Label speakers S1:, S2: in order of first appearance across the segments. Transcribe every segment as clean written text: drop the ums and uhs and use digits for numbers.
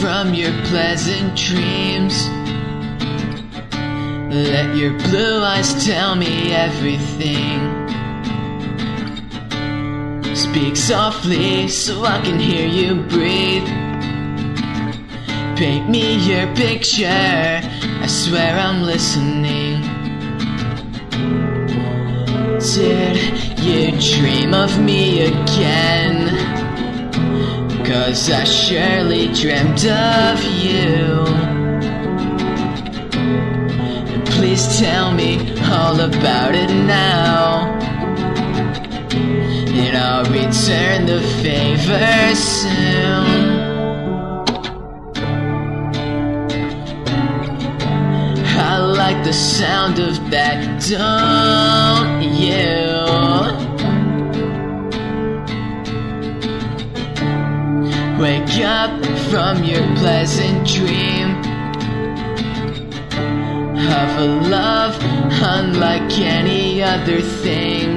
S1: from your pleasant dreams. Let your blue eyes tell me everything. Speak softly so I can hear you breathe. Paint me your picture, I swear I'm listening. Did you dream of me again? 'Cause I surely dreamt of you. And please tell me all about it now, and I'll return the favor soon. I like the sound of that, don't you? Wake up from your pleasant dream of a love unlike any other thing.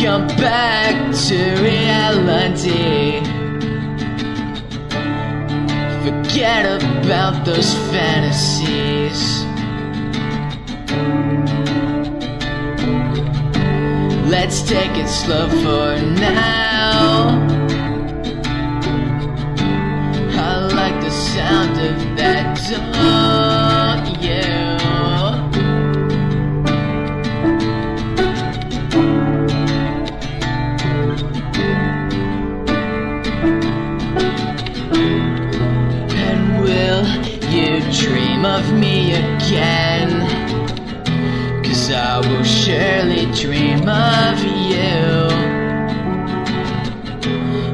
S1: Come back to reality. Forget about those fantasies. Let's take it slow for now. I like the sound of that, don't you? You dream of me again, 'cause I will surely dream of you.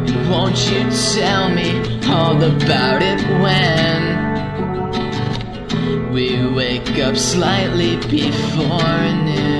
S1: And won't you tell me all about it when we wake up slightly before noon?